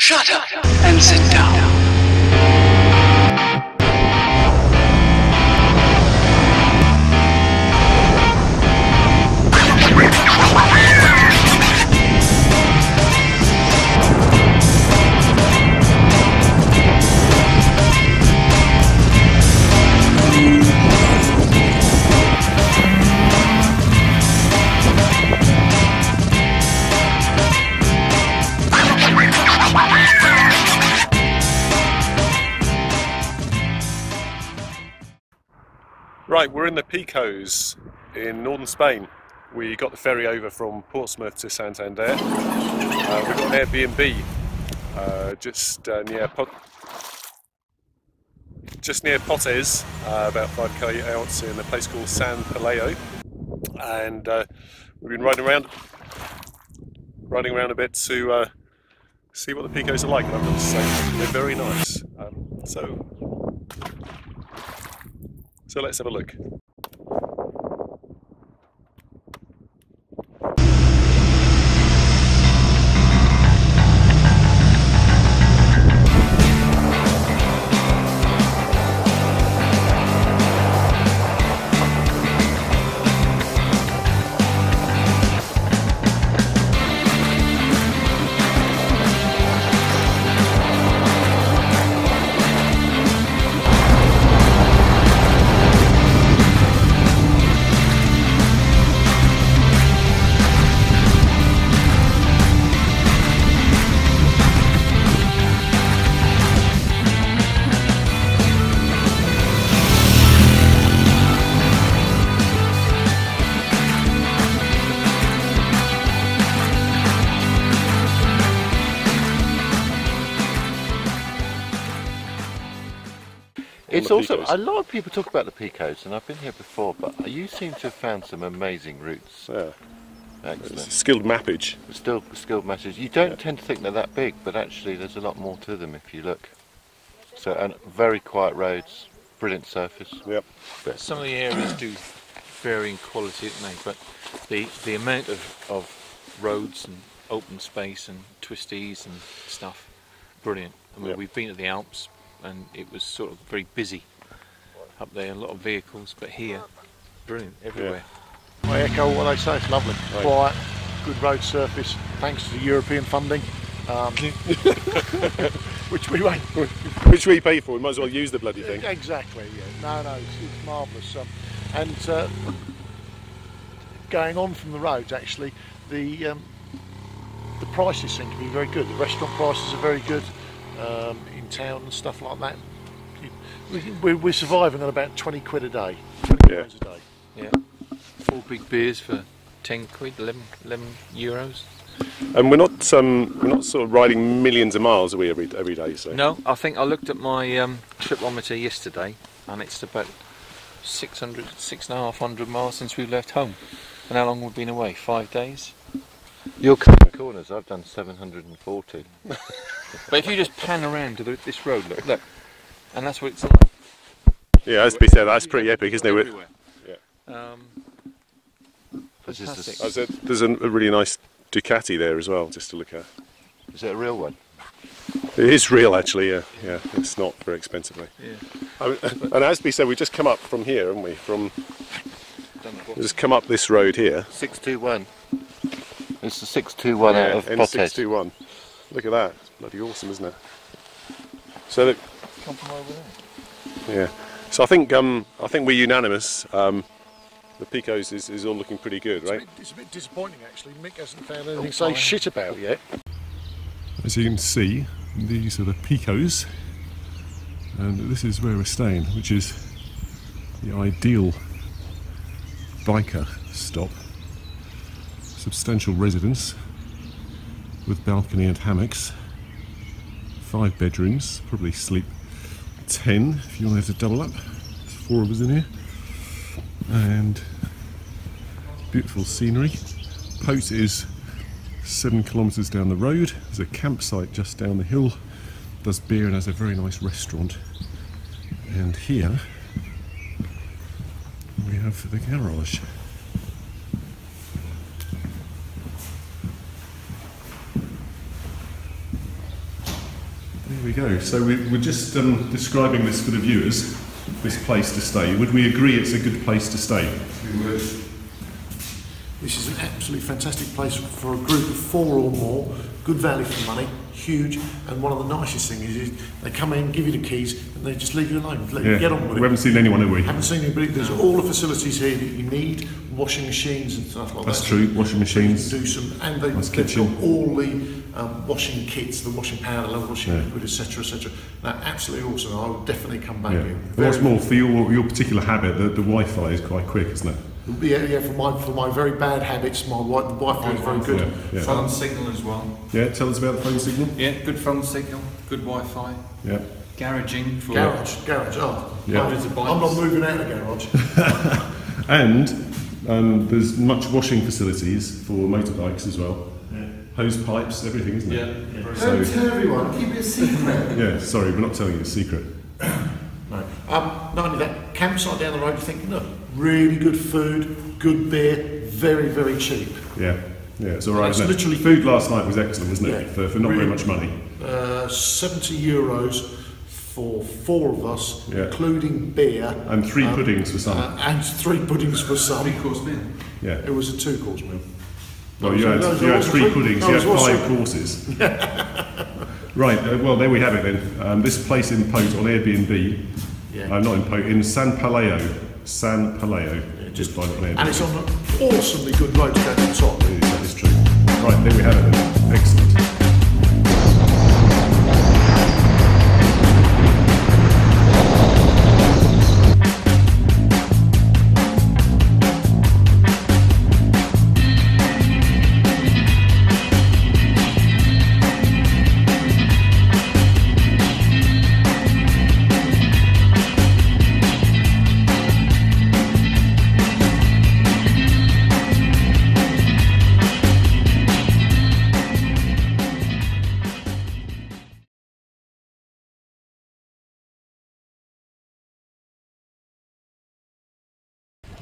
Shut up and sit down. Right, we're in the Picos in northern Spain. We got the ferry over from Portsmouth to Santander. We've got an Airbnb just near Potes, about 5k out in a place called San Peleo, and we've been riding around a bit to see what the Picos are like. And I've got to say, they're very nice. So let's have a look. It's also, a lot of people talk about the Picos, and I've been here before, but you seem to have found some amazing routes. Yeah. Excellent. Skilled mappage. Skilled mappage. You don't tend to think they're that big, but actually there's a lot more to them if you look. So, and very quiet roads, brilliant surface. Yep. Some of the areas do vary in quality, don't they? But the amount of roads and open space and twisties and stuff, brilliant. I mean, we've been to the Alps, and it was sort of very busy up there, a lot of vehicles, but here, brilliant, everywhere. Yeah. I echo what they say, it's lovely. Right. Quiet, good road surface, thanks to the European funding, which we won't. Which we pay for, we might as well use the bloody thing. Exactly, yeah. No, it's marvellous. And going on from the roads, actually, the prices seem to be very good. The restaurant prices are very good. In town and stuff like that. We're surviving on about 20 quid a day, 20 pounds a day. Yeah, 4 big beers for 10 quid, 11 euros. And we're not sort of riding millions of miles, are we, every day? So. No, I think I looked at my tripometer yesterday, and it's about 6,500 miles since we left home. And how long we've been away? 5 days. You're cutting corners, I've done 740. But if you just pan around to this road, look, and that's what it's like. Yeah, as to be said, that's pretty epic, isn't it? Yeah. There's a really nice Ducati there as well, just to look at. Is it a real one? It is real, actually. Yeah. It's not very expensive. Yeah. And as to be said, we just come up from here, haven't we? We just come up this road here. 621. It's the 621 out of Potes. 621. Look at that. It's bloody awesome, isn't it? So look. Come from over there. Yeah. So I think we're unanimous. The Picos is all looking pretty good, right? It's a bit disappointing, actually. Mick hasn't found anything to say shit about yet. As you can see, these are the Picos, and this is where we're staying, which is the ideal biker stop. Substantial residence with balcony and hammocks, 5 bedrooms, probably sleep 10 if you want to double up. There's 4 of us in here, and beautiful scenery. Pote is 7 kilometres down the road. There's a campsite just down the hill, does beer and has a very nice restaurant. And here we have the garage. Here we go. So we're just describing this for the viewers, this place to stay. Would we agree it's a good place to stay? We would. This is an absolutely fantastic place for a group of 4 or more, good value for money, huge, and one of the nicest things is they come in, give you the keys, and they just leave you alone, let you get on with it. We haven't seen anyone, have we? Haven't seen anybody. There's all the facilities here that you need, washing machines and stuff like that. That's true, washing machines. Do some, and they've got all the washing kits, the washing powder, the washing liquid, etc., etc. Now, absolutely awesome. I would definitely come back here. What's more, for your particular habit, the Wi-Fi is quite quick, isn't it? Yeah, for my very bad habits, the Wi-Fi is very good. Yeah. Phone signal as well. Yeah, tell us about the phone signal. Yeah, good phone signal, good Wi-Fi. Yeah. Garaging for... Garage, oh. Yeah. I'm not moving out of the garage. And there's much washing facilities for motorbikes as well. Yeah. Hose pipes, everything, isn't it? Yeah. Don't tell everyone, keep it a secret. Yeah, sorry, we're not telling you a secret. No. Not only that, campsite down the road, you think, look, really good food, good beer, very, very cheap. Yeah, it's all right, isn't it? Literally, food last night was excellent, wasn't it? Yeah. For not very much money. €70 for 4 of us, including beer. And 3 puddings for some. And 3 puddings for some. 3-course meal. Yeah. It was a 2-course meal. Well, you had 3 puddings, you had 5 courses. Right, well, there we have it then. This place in Pote on Airbnb, not in Pote, in San Paleo. Just find it on Airbnb. And it's on an awesomely good road to go to the top. That is true. Right, there we have it then. Excellent.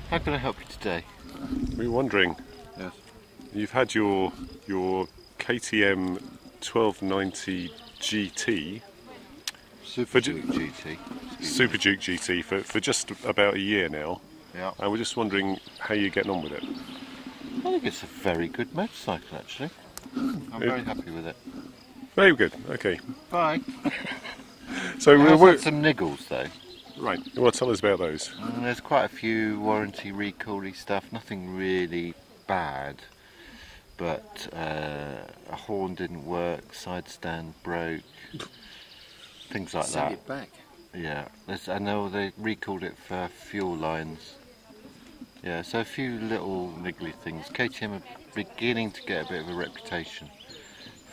How can I help you today? We were wondering, Yes. you've had your KTM 1290 GT, SuperDuke GT. SuperDuke GT for just about a year now. Yeah. And we're just wondering how you're getting on with it. I think it's a very good motorcycle actually. I'm very happy with it. Very good, okay. Bye. So It we're has had some niggles though. right, well tell us about those. There's quite a few warranty recall-y stuff, nothing really bad, but a horn didn't work, side stand broke, things like that. It back. Yeah, I know they recalled it for fuel lines. Yeah, so a few little niggly things. KTM are beginning to get a bit of a reputation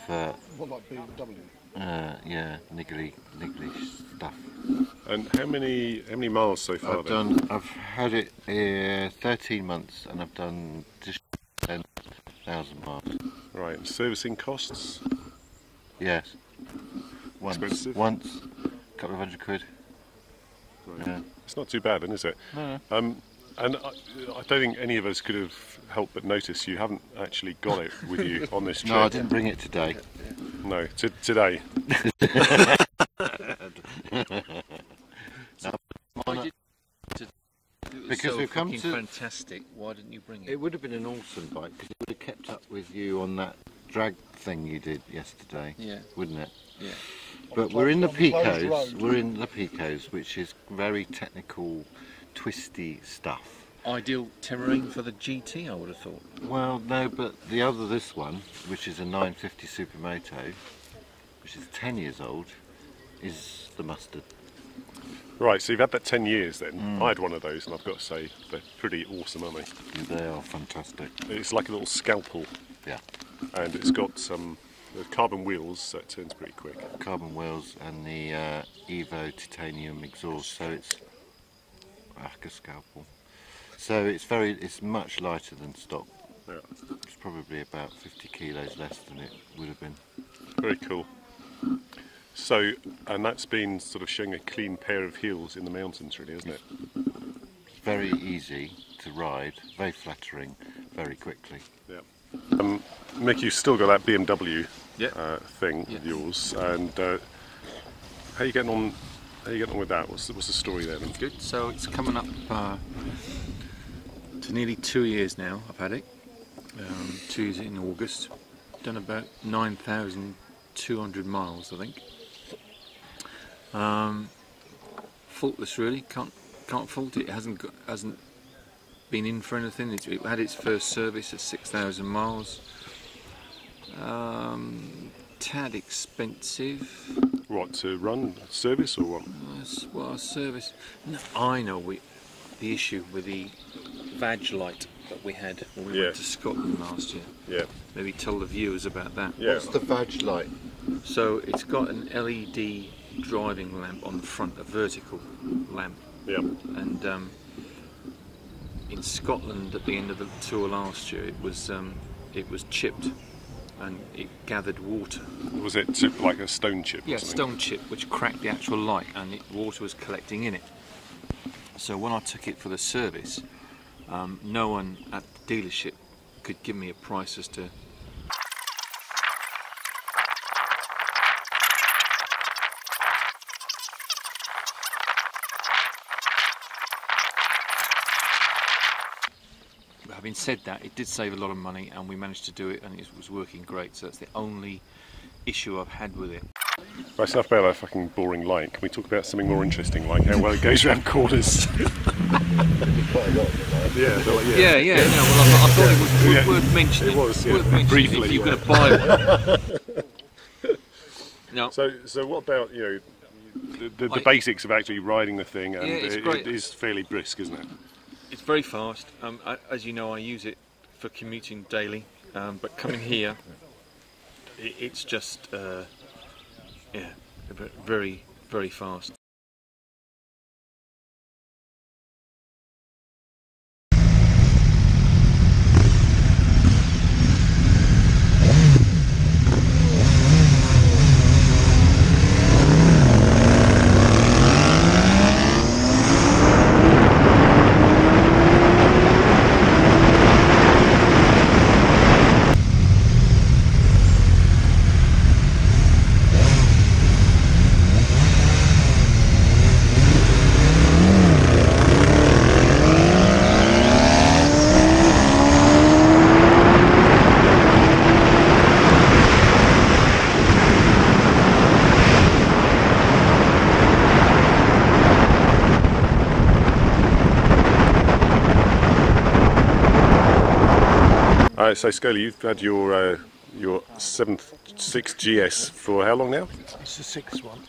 for... What, like BMW? yeah, niggly stuff. And how many miles so far I've had it 13 months and I've done just 10,000 miles. Right, and servicing costs? Yes. Expensive? Once, a couple of £100. Right. Yeah. It's not too bad then, is it? No. And I don't think any of us could have helped but notice you haven't actually got it with you on this trip. No, I didn't bring it today. No, today. Because we've come to... fantastic. Why didn't you bring it? It would have been an awesome bike because it would have kept up with you on that drag thing you did yesterday. Yeah. Wouldn't it? Yeah. But we're in the Picos. We're in the Picos, which is very technical, twisty stuff. Ideal terrain for the GT, I would have thought. Well, no, but this one, which is a 950 Supermoto, which is 10 years old, is the mustard. Right, so you've had that 10 years then. I had one of those and I've got to say they're pretty awesome, aren't they? They are fantastic. It's like a little scalpel. Yeah. And it's got some carbon wheels, so it turns pretty quick. Carbon wheels and the Evo titanium exhaust, so it's like a scalpel. So it's much lighter than stock. Yeah. It's probably about 50 kilos less than it would have been. Very cool. So, and that's been sort of showing a clean pair of heels in the mountains, really, isn't it? It's very easy to ride, very flattering, very quickly. Yeah. Mick, you've still got that BMW Yeah. thing of yours, and How are you getting on? How are you getting on with that? What's the story there then? Good. So it's coming up to nearly 2 years now. I've had it. 2 years in August. Done about 9,200 miles, I think. Faultless, really. Can't fault it. It hasn't been in for anything. It had its first service at 6,000 miles. Tad expensive. What, to run? Service or what? Well, service. No, I know the issue with the vag light that we had when we went to Scotland last year. Yeah. Maybe tell the viewers about that. Yeah. What's the vag light? So it's got an LED driving lamp on the front, a vertical lamp. Yeah. And in Scotland at the end of the tour last year, it was chipped. And it gathered water. Was it like a stone chip? Yeah, or something? stone chip, which cracked the actual light, and water was collecting in it. So when I took it for the service, no one at the dealership could give me a price as to Having said that, it did save a lot of money and we managed to do it and it was working great, so that's the only issue I've had with it. Right, enough about that fucking boring light. Can we talk about something more interesting, like how well it goes around corners? Yeah. Well, I thought it was worth mentioning. It was, worth mentioning briefly. If you're going to buy one. No. So what about, the basics of actually riding the thing, and it's great. it is fairly brisk, isn't it? It's very fast. As you know, I use it for commuting daily, but coming here, it's just very, very fast. So Scully, you've had your 7.6 GS for how long now? It's the sixth one.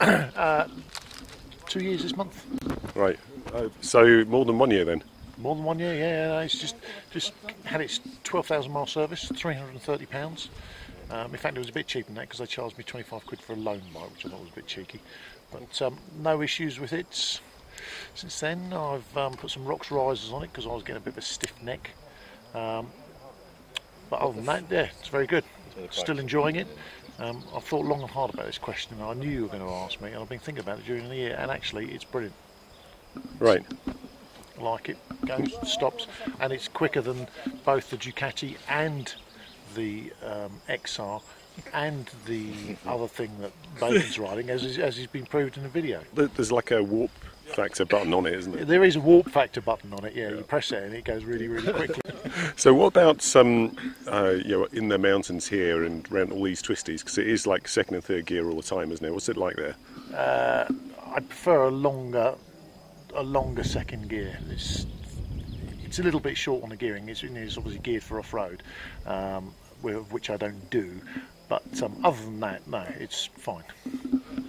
2 years this month. Right. So more than 1 year then? More than 1 year, yeah. No, it's just had its 12,000 mile service, £330. In fact, it was a bit cheaper than that because they charged me 25 quid for a loan bike, which I thought was a bit cheeky. But no issues with it. Since then, I've put some rocks risers on it because I was getting a bit of a stiff neck. But other than that, yeah, it's very good. Still enjoying it. I've thought long and hard about this question, and I knew you were going to ask me, and I've been thinking about it during the year, and actually, it's brilliant. Right. I like it. Goes, stops, and it's quicker than both the Ducati and the XR and the other thing that Bacon's riding, as has been proved in the video. There's like a warp factor button on it, isn't there? There is a warp factor button on it, yeah. You press it and it goes really, really quickly. So what about some, in the mountains here and around all these twisties? Because it is like second and third gear all the time, isn't it? What's it like there? I prefer a longer second gear. It's a little bit short on the gearing. It's obviously geared for off-road, which I don't do. But other than that, no, it's fine.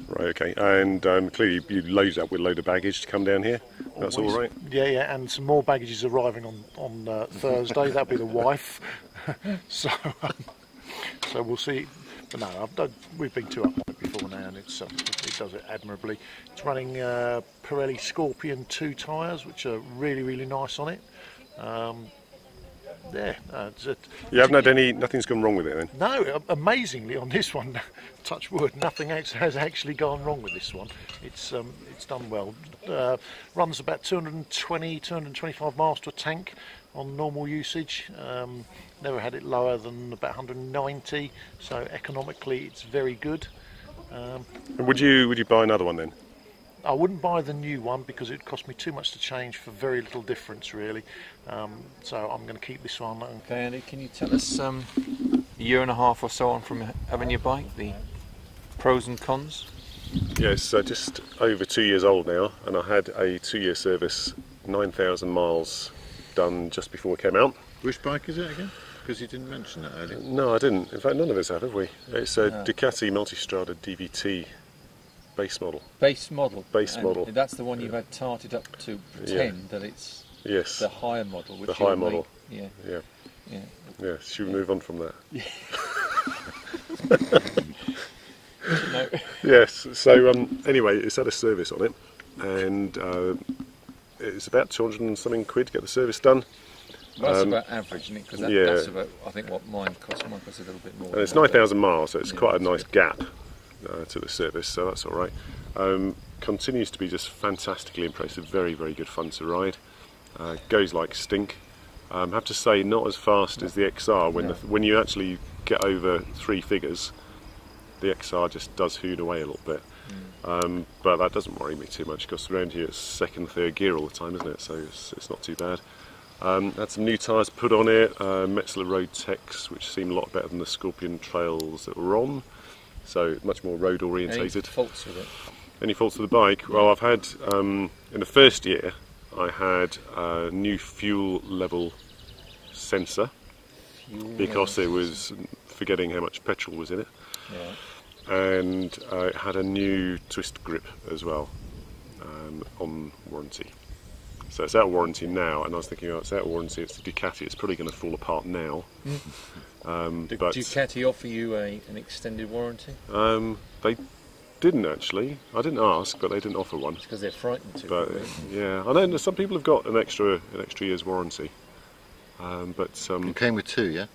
Right, okay. And clearly you loaded up with a load of baggage to come down here. That's Always. all right? Yeah, and some more baggage is arriving on Thursday. That'll be the wife. So we'll see. But no, we've been too up on it before now, and it does it admirably. It's running Pirelli Scorpion 2 tyres, which are really, really nice on it. You haven't had nothing's gone wrong with it then? No, amazingly on this one, touch wood, nothing has actually gone wrong with this one. It's done well. Runs about 225 miles to a tank on normal usage. Never had it lower than about 190, so economically it's very good. And would you buy another one then? I wouldn't buy the new one because it cost me too much to change for very little difference, really. So I'm going to keep this one. Okay, Andy, can you tell us a year and a half or so on from having your bike, the pros and cons? Yeah, it's just over 2 years old now, and I had a 2-year service, 9,000 miles done just before it came out. Which bike is it again? Because you didn't mention that earlier. No, I didn't. In fact, none of us have we? It's a Ducati Multistrada DVT base model. Base model? Base model. That's the one you've had tarted up to pretend that it's the higher model. Which the higher model. Yeah. Should we move on from that? No. Yes, so anyway, it's had a service on it, and it's about 200 and something quid to get the service done. Well, that's about average, isn't it? Because that's about, I think, what mine costs. Mine costs a little bit more. And it's 9,000 miles, so it's quite a nice gap to the service, so that's all right. Continues to be just fantastically impressive, very, very good fun to ride. Goes like stink. Have to say, not as fast as the XR. When you actually get over 3 figures, the XR just does hoon away a little bit. But that doesn't worry me too much, because around here it's second, third gear all the time, isn't it? So it's not too bad. Had some new tyres put on it, Metzler Road Techs, which seem a lot better than the Scorpion Trails that were on, so much more road orientated. Any faults with it? Any faults with the bike? Well, I've had, in the first year, I had a new fuel level sensor, because it was forgetting how much petrol was in it. And it had a new twist grip as well, on warranty. So it's out of warranty now, and I was thinking, oh, it's out of warranty, it's the Ducati, it's probably going to fall apart now. Did Ducati offer you an extended warranty? They didn't actually. I didn't ask, but they didn't offer one. It's because they're frightened to. But yeah, I know some people have got an extra year's warranty. It came with 2, yeah?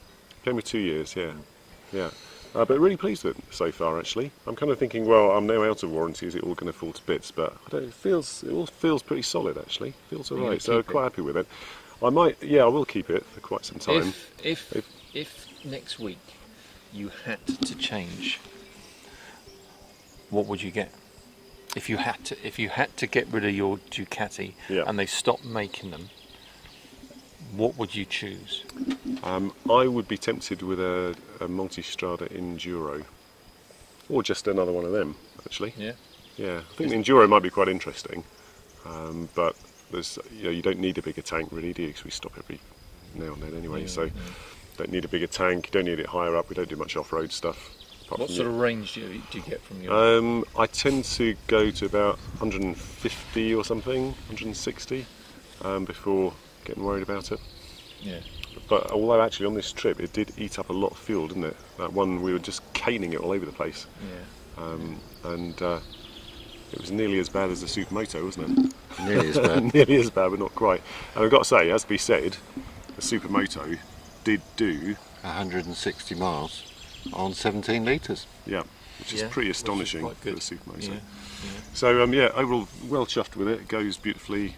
Came with 2 years, yeah. But really pleased with it so far, actually. I'm kind of thinking, well, I'm now out of warranty, is it all going to fall to bits? But I don't, it all feels pretty solid, actually. Feels alright, so I'm quite happy with it. I will keep it for quite some time. If next week you had to change, what would you get? If you had to get rid of your Ducati and they stopped making them, what would you choose? I would be tempted with a Multistrada Enduro, or just another one of them, actually. Yeah. I think the Enduro might be quite interesting, but there's you don't need a bigger tank really, do you? Because we stop every now and then anyway. Don't need a bigger tank. You don't need it higher up. We don't do much off-road stuff. What sort of range do you get from your? I tend to go to about 150 or something, 160, before getting worried about it. Yeah. But although actually on this trip it did eat up a lot of fuel, didn't it? That one, we were just caning it all over the place. Yeah. It was nearly as bad as the Supermoto, wasn't it? Nearly as bad. Nearly as bad, but not quite. And I've got to say, as to be said, the Supermoto did do 160 miles on 17 litres. Yeah, which is pretty astonishing for the Supermoto. So overall well chuffed with it. It goes beautifully.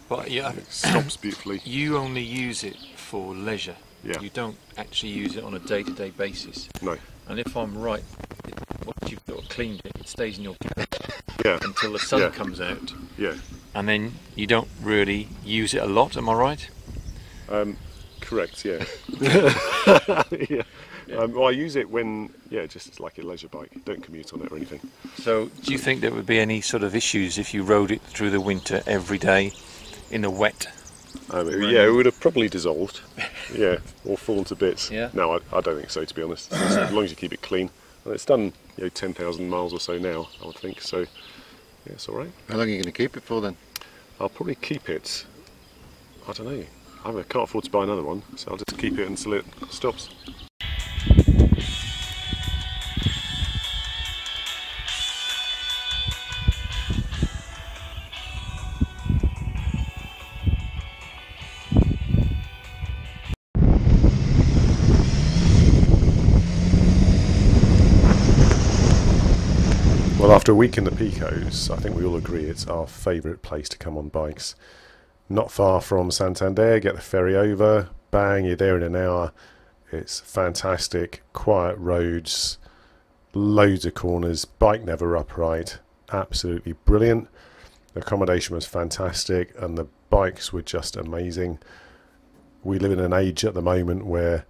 But it stops beautifully. You only use it for leisure. Yeah. You don't actually use it on a day-to-day basis. No. And if I'm right, once you've got cleaned it, it stays in your garage until the sun comes out. Yeah. And then you don't really use it a lot. Am I right? Correct. Yeah. Well, I use it when, just like a leisure bike. Don't commute on it or anything. So, do you think there would be any sort of issues if you rode it through the winter every day in the wet? It would have probably dissolved. Or fallen to bits. Yeah. No, I don't think so, to be honest. As long as you keep it clean. And it's done 10,000 miles or so now, I would think. So, it's all right. How long are you going to keep it for then? I'll probably keep it, I don't know. I can't afford to buy another one, so I'll just keep it until it stops. Well, after a week in the Picos, I think we all agree it's our favourite place to come on bikes. Not far from Santander, get the ferry over, bang, you're there in an hour. It's fantastic, quiet roads, loads of corners, bike never upright, absolutely brilliant. The accommodation was fantastic and the bikes were just amazing. We live in an age at the moment where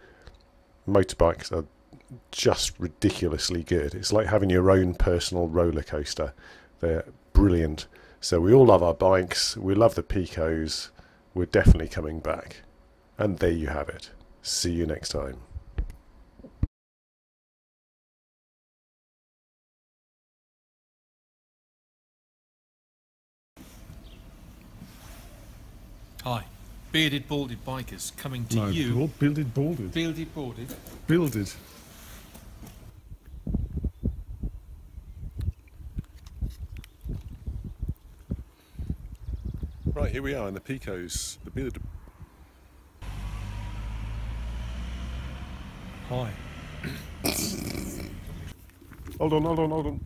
motorbikes are just ridiculously good. It's like having your own personal roller coaster. They're brilliant. So we all love our bikes, we love the Picos, we're definitely coming back. And there you have it. See you next time. Hi, bearded, balded bikers coming to No, you. Builded, boarded. Bearded, balded. Builded. Right, here we are in the Picos. The bearded. Hi. Hold on.